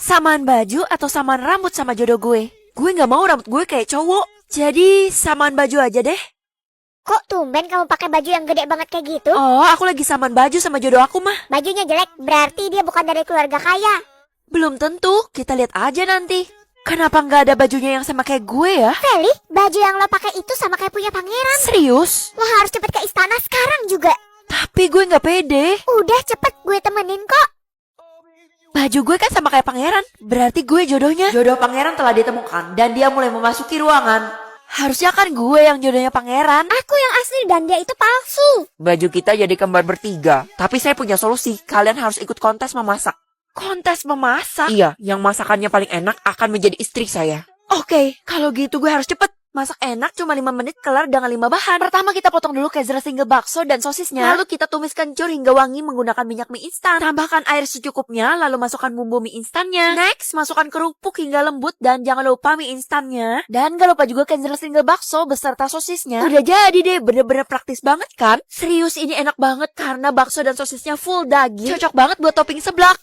Samaan baju atau samaan rambut sama jodoh gue? Gue gak mau rambut gue kayak cowok. Jadi samaan baju aja deh. Kok tumben kamu pakai baju yang gede banget kayak gitu? Oh, aku lagi samaan baju sama jodoh aku mah. Bajunya jelek, berarti dia bukan dari keluarga kaya. Belum tentu, kita lihat aja nanti. Kenapa nggak ada bajunya yang sama kayak gue ya? Feli, baju yang lo pakai itu sama kayak punya pangeran. Serius? Lo harus cepet ke istana sekarang juga. Tapi gue nggak pede. Udah cepet, gue temenin kok. Baju gue kan sama kayak pangeran. Berarti gue jodohnya. Jodoh pangeran telah ditemukan dan dia mulai memasuki ruangan. Harusnya kan gue yang jodohnya pangeran. Aku yang asli dan dia itu palsu. Baju kita jadi kembar bertiga. Tapi saya punya solusi. Kalian harus ikut kontes memasak. Kontes memasak? Iya, yang masakannya paling enak akan menjadi istri saya. Oke, kalau gitu gue harus cepet. Masak enak cuma 5 menit kelar dengan 5 bahan. Pertama kita potong dulu Kaiser single bakso dan sosisnya. Lalu kita tumis kencur hingga wangi menggunakan minyak mie instan. Tambahkan air secukupnya, lalu masukkan bumbu mie instannya. Next, masukkan kerupuk hingga lembut dan jangan lupa mie instannya. Dan gak lupa juga Kaiser single bakso beserta sosisnya. Udah jadi deh, bener-bener praktis banget kan? Serius ini enak banget karena bakso dan sosisnya full daging. Cocok banget buat topping seblak.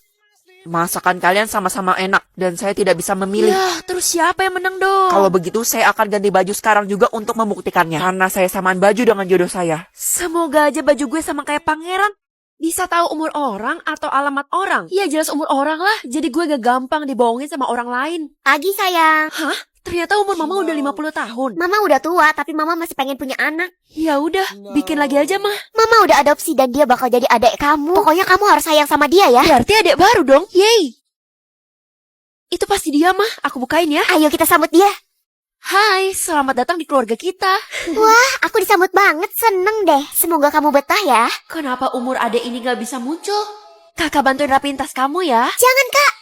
Masakan kalian sama-sama enak dan saya tidak bisa memilih. Ya, terus siapa yang menang dong? Kalau begitu saya akan ganti baju sekarang juga untuk membuktikannya. Karena saya samaan baju dengan jodoh saya. Semoga aja baju gue sama kayak pangeran. Bisa tahu umur orang atau alamat orang? Ya jelas umur orang lah, jadi gue gak gampang dibohongin sama orang lain. Pagi sayang. Hah? Ternyata umur mama udah 50 tahun. Mama udah tua, tapi mama masih pengen punya anak. Ya udah, bikin lagi aja mah. Mama udah adopsi dan dia bakal jadi adik kamu. Pokoknya kamu harus sayang sama dia ya. Berarti adik baru dong, yeay. Itu pasti dia mah, aku bukain ya. Ayo kita sambut dia. Hai, selamat datang di keluarga kita. Wah, aku disambut banget, seneng deh. Semoga kamu betah ya. Kenapa umur adik ini gak bisa muncul? Kakak bantuin rapiin tas kamu ya. Jangan kak.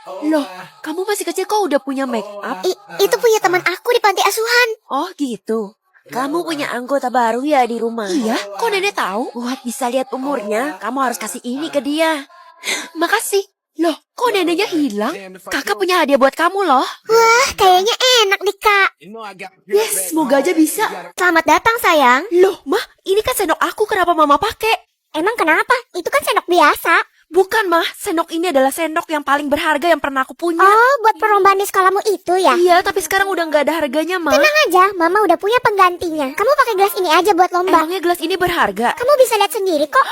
Loh, kamu masih kecil kok udah punya make up? Itu punya teman aku di panti asuhan. Oh gitu. Kamu punya anggota baru ya di rumah? Iya, kok nenek tahu? Buat bisa lihat umurnya, kamu harus kasih ini ke dia. Makasih. Loh, kok neneknya hilang? Kakak punya hadiah buat kamu loh. Wah, kayaknya enak nih kak. Yes, semoga aja bisa. Selamat datang sayang. Loh, mah, ini kan sendok aku, kenapa mama pakai? Emang kenapa? Itu kan sendok biasa. Bukan mah, sendok ini adalah sendok yang paling berharga yang pernah aku punya. Oh, buat perlombaan di sekolahmu itu ya? Iya, tapi sekarang udah nggak ada harganya mah. Tenang aja, mama udah punya penggantinya. Kamu pakai gelas ini aja buat lomba. Emangnya gelas ini berharga? Kamu bisa lihat sendiri kok.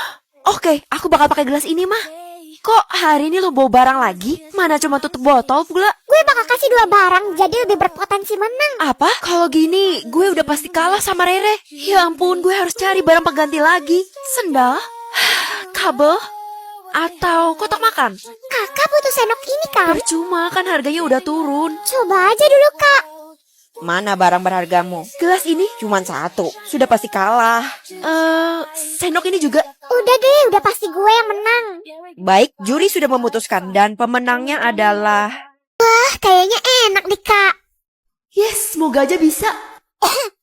Oke, aku bakal pakai gelas ini mah. Kok hari ini lo bawa barang lagi? Mana cuma tutup botol pula? Gue bakal kasih 2 barang, jadi lebih berpotensi menang. Apa? Kalau gini, gue udah pasti kalah sama Rere. Ya ampun, gue harus cari barang pengganti lagi. Sendal? Kabel? Atau kotak makan? Kakak butuh sendok ini kan? Percuma, kan harganya udah turun. Coba aja dulu kak. Mana barang berhargamu? Gelas ini? Cuman satu. Sudah pasti kalah. Sendok ini juga. Udah deh, udah pasti gue yang menang. Baik, juri sudah memutuskan dan pemenangnya adalah... Wah, kayaknya enak nih kak. Yes, semoga aja bisa.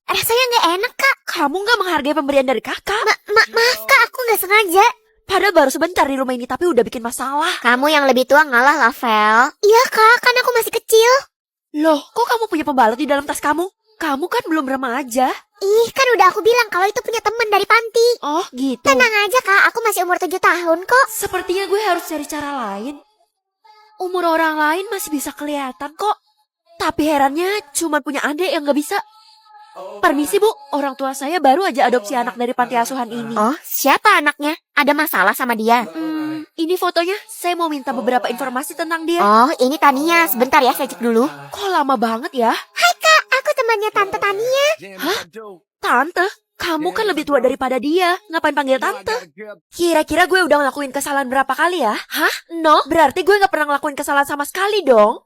Rasanya nggak enak kak. Kamu nggak menghargai pemberian dari kakak? Maaf kak, aku nggak sengaja. Padahal baru sebentar di rumah ini, tapi udah bikin masalah. Kamu yang lebih tua ngalah lah, Vel. Iya kak, kan aku masih kecil. Loh, kok kamu punya pembalut di dalam tas kamu? Kamu kan belum remaja. Ih, kan udah aku bilang kalau itu punya teman dari panti. Oh, gitu. Tenang aja kak, aku masih umur 7 tahun kok. Sepertinya gue harus cari cara lain. Umur orang lain masih bisa kelihatan kok. Tapi herannya cuma punya adik yang gak bisa. Permisi bu, orang tua saya baru aja adopsi anak dari panti asuhan ini. Oh, siapa anaknya? Ada masalah sama dia? Ini fotonya, saya mau minta beberapa informasi tentang dia. Oh, ini Tania. Sebentar ya, saya cek dulu. Kok lama banget ya? Hai kak, aku temannya Tante Tania. Hah? Tante? Kamu kan lebih tua daripada dia. Ngapain panggil tante? Kira-kira gue udah ngelakuin kesalahan berapa kali ya? Hah? No? Berarti gue gak pernah ngelakuin kesalahan sama sekali dong.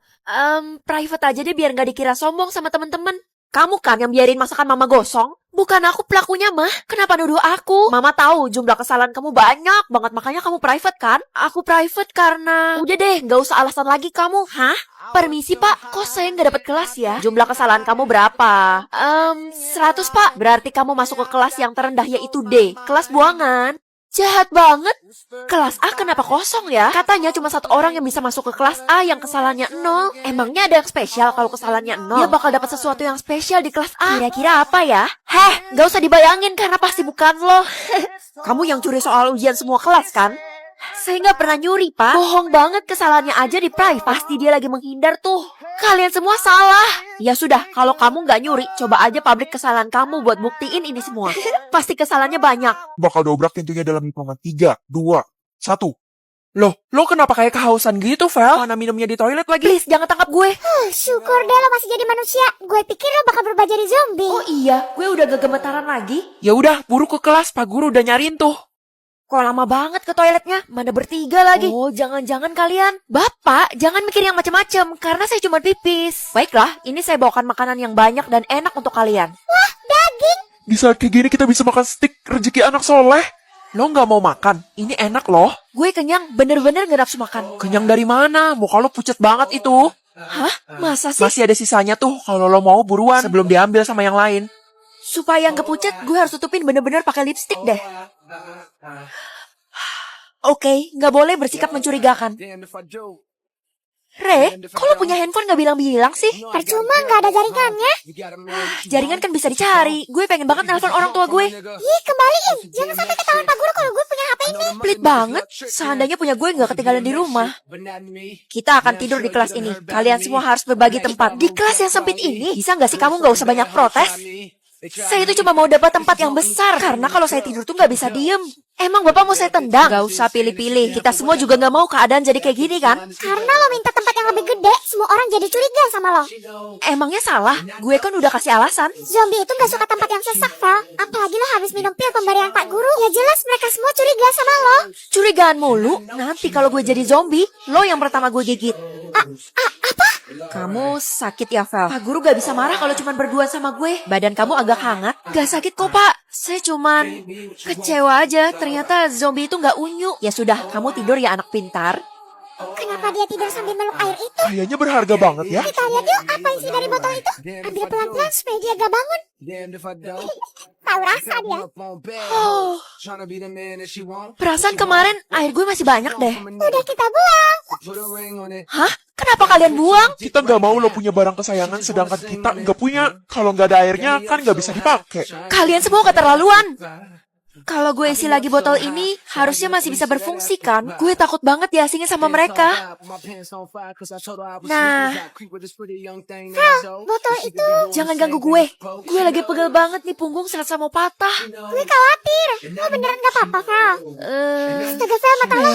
Private aja deh biar gak dikira sombong sama temen-temen. Kamu kan yang biarin masakan mama gosong? Bukan aku pelakunya mah. Kenapa nuduh aku? Mama tahu jumlah kesalahan kamu banyak banget, makanya kamu private kan? Aku private karena... Udah deh, gak usah alasan lagi kamu. Hah? Permisi pak, kok saya gak dapat kelas ya? Jumlah kesalahan kamu berapa? 100 pak. Berarti kamu masuk ke kelas yang terendah yaitu D. Kelas buangan. Jahat banget. Kelas A kenapa kosong ya? Katanya cuma 1 orang yang bisa masuk ke kelas A yang kesalahannya 0. Emangnya ada yang spesial kalau kesalahannya 0? Dia bakal dapat sesuatu yang spesial di kelas A. Kira-kira apa ya? Gak usah dibayangin karena pasti bukan lo. Kamu yang curi soal ujian semua kelas kan? Saya nggak pernah nyuri, Pak. Bohong banget, kesalahannya aja di private. Pasti dia lagi menghindar tuh. Kalian semua salah. Ya sudah, kalau kamu nggak nyuri, coba aja publik kesalahan kamu buat buktiin ini semua. Pasti kesalahannya banyak. Bakal dobrak pintunya dalam hitungan 3, 2, 1. Loh, lo kenapa kayak kehausan gitu, Vel? Mana minumnya di toilet lagi? Please, jangan tangkap gue. Syukur deh lo masih jadi manusia. Gue pikir lo bakal berubah jadi zombie. Oh iya, gue udah gak gemetaran lagi. Ya udah, buru ke kelas, Pak Guru udah nyariin tuh. Kok lama banget ke toiletnya? Mana bertiga lagi? Oh, jangan-jangan kalian. Bapak, jangan mikir yang macam-macam, karena saya cuma pipis. Baiklah, ini saya bawakan makanan yang banyak dan enak untuk kalian. Di saat kayak gini kita bisa makan steak rezeki anak soleh. Lo nggak mau makan? Ini enak loh. Gue kenyang, bener-bener gak nafsu makan. Kenyang dari mana? Muka lo pucet banget itu. Hah? Masa sih? Masih ada sisanya tuh kalau lo mau buruan sebelum diambil sama yang lain. Supaya gak pucat, gue harus tutupin bener-bener pakai lipstick deh. Oke, gak boleh bersikap mencurigakan. Re, kok lo punya handphone gak bilang-bilang sih? Percuma nggak ada jaringannya. Jaringan kan bisa dicari. Gue pengen banget nelpon orang tua gue. Ih, kembaliin. Jangan sampai ketahuan Pak Guru kalau gue punya HP ini. Pelit banget. Seandainya punya gue gak ketinggalan di rumah. Kita akan tidur di kelas ini. Kalian semua harus berbagi tempat. Di kelas yang sempit ini, bisa gak sih kamu gak usah banyak protes? Saya itu cuma mau dapat tempat yang besar. Karena kalau saya tidur tuh gak bisa diem. Emang bapak mau saya tendang? Gak usah pilih-pilih. Kita semua juga gak mau keadaan jadi kayak gini kan? Karena lo minta tempat yang lebih gede, semua orang jadi curiga sama lo. Emangnya salah? Gue kan udah kasih alasan. Zombie itu gak suka tempat yang sesak, Vel. Apalagi lo habis minum pil pemberian Pak Guru. Ya jelas mereka semua curiga sama lo. Curigaan mulu. Nanti kalau gue jadi zombie, lo yang pertama gue gigit. Apa? Kamu sakit ya, Vel? Pak Guru gak bisa marah kalau cuma berdua sama gue. Badan kamu agak hangat. Gak sakit kok, Pak. Saya cuman kecewa aja. Ternyata zombie itu gak unyu. Ya sudah, kamu tidur ya anak pintar. Kenapa dia tidur sambil meluk air itu? Kayaknya berharga banget ya. Kita lihat yuk apa isi dari botol itu. Ambil pelan-pelan supaya dia gak bangun. Tahu rasa dia. Oh, perasaan kemarin air gue masih banyak deh. Udah kita buang. Hah? Kenapa kalian buang? Kita nggak mau lo punya barang kesayangan sedangkan kita nggak punya. Kalau nggak ada airnya kan nggak bisa dipakai. Kalian semua keterlaluan. Kalau gue isi lagi botol ini, harusnya masih bisa berfungsi kan? Gue takut banget diasingin sama mereka. Nah, Botol itu. jangan ganggu gue. Gue lagi pegel banget nih, punggung serasa mau patah. Gue khawatir. Lo beneran gak apa-apa, Vel? Astaga, Vel, mata lo.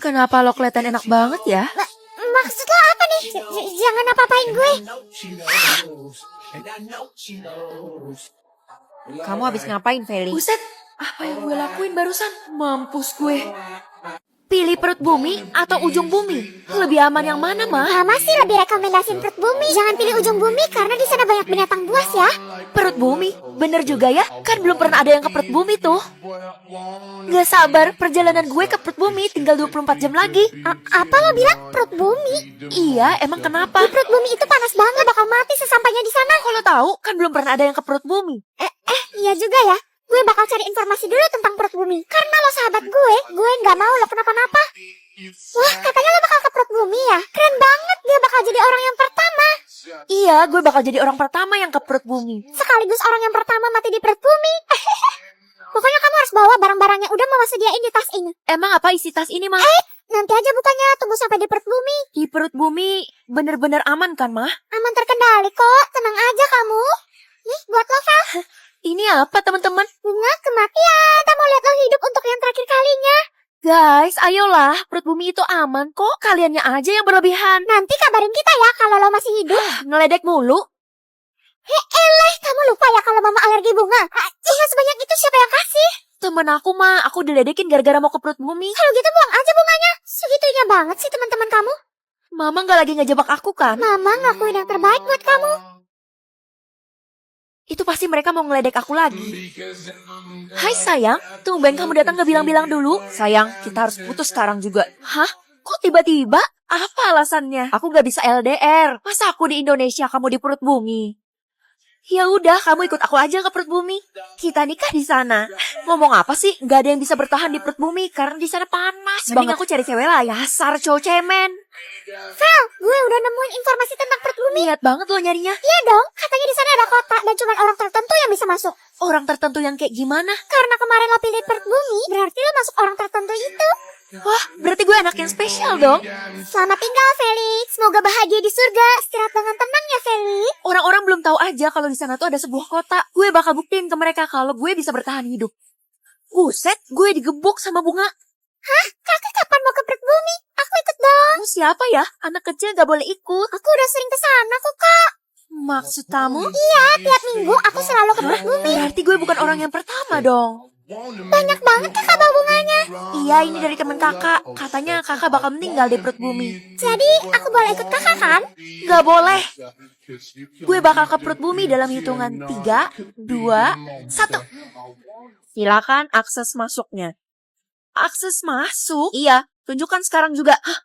Kenapa lo kelihatan enak banget ya? Maksud lo apa nih? Jangan apa-apain gue. Kamu habis ngapain, Feli? Buset, apa yang gue lakuin barusan? Mampus gue. Pilih perut bumi atau ujung bumi? Lebih aman yang mana, Ma? Mama sih lebih rekomendasiin perut bumi. Jangan pilih ujung bumi karena di sana banyak binatang buas ya. Perut bumi? Bener juga ya, kan belum pernah ada yang ke perut bumi tuh. Gak sabar, perjalanan gue ke perut bumi tinggal 24 jam lagi. Apa lo bilang perut bumi? Iya, emang kenapa? Di perut bumi itu panas banget, bakal mati sesampainya di sana. Kalau tahu, kan belum pernah ada yang ke perut bumi. Iya juga ya. Gue bakal cari informasi dulu tentang perut bumi. Karena lo sahabat gue nggak mau lo kenapa-napa. Wah, katanya lo bakal ke perut bumi ya? Keren banget, dia bakal jadi orang yang pertama. Iya, gue bakal jadi orang pertama yang ke perut bumi. Sekaligus orang yang pertama mati di perut bumi. Pokoknya kamu harus bawa barang-barang yang udah mama sediain di tas ini. Emang apa isi tas ini, Ma? Nanti aja bukanya, tunggu sampai di perut bumi. Di perut bumi bener-bener aman kan, Ma? Aman terkendali kok, tenang aja kamu. Nih, buat lo, Vel. Ini apa, teman-teman? Bunga kematian, kita mau lihat lo hidup untuk yang terakhir kalinya. Guys, ayolah, perut bumi itu aman kok. Kaliannya aja yang berlebihan. Nanti kabarin kita ya kalau lo masih hidup. Ngeledek mulu. Kamu lupa ya kalau mama alergi bunga? Iya, sebanyak itu siapa yang kasih? Temen aku, Ma, aku diledekin gara-gara mau ke perut bumi. Kalau gitu buang aja bunganya. Segitunya banget sih teman-teman kamu. Mama gak lagi ngejebak aku kan? Mama ngelakuin yang terbaik buat kamu. Itu pasti mereka mau ngeledek aku lagi. Hai sayang, tumben kamu datang gak bilang-bilang dulu. Sayang, kita harus putus sekarang juga. Hah? Kok tiba-tiba? Apa alasannya? Aku gak bisa LDR. Masa aku di Indonesia, kamu di perut bumi? Ya udah, kamu ikut aku aja ke perut bumi. Kita nikah di sana. Ngomong apa sih? Gak ada yang bisa bertahan di perut bumi karena di sana panas. Mending aku cari cewek lah ya. Dasar cowok cemen. Vel, gue udah nemuin informasi tentang perut bumi. Niat banget lo nyarinya. Iya dong, katanya di sana ada kota dan cuma orang tertentu yang bisa masuk. Orang tertentu yang kayak gimana? Karena kemarin lo pilih perut bumi, berarti lo masuk orang tertentu itu. Wah, berarti gue anak yang spesial dong. Selamat tinggal, Felix. Semoga bahagia di surga. Istirahat dengan tenang ya, Felix. Orang-orang belum tahu aja kalau di sana tuh ada sebuah kota. Gue bakal buktiin ke mereka kalau gue bisa bertahan hidup. Buset, gue digebuk sama bunga. Hah? Kakak kapan mau ke perut bumi? Aku ikut dong. Kamu siapa ya? Anak kecil gak boleh ikut. Aku udah sering ke sana kok, Kak. Maksud kamu? Iya, tiap minggu aku selalu ke perut bumi. Berarti gue bukan orang yang pertama dong. Banyak banget kakak bawa bunganya. Iya, ini dari teman kakak. Katanya kakak bakal meninggal di perut bumi. Jadi, aku boleh ikut kakak kan? Gak boleh. Gue bakal ke perut bumi dalam hitungan 3, 2, 1. Silakan akses masuknya. Akses masuk? Iya, tunjukkan sekarang juga. Hah,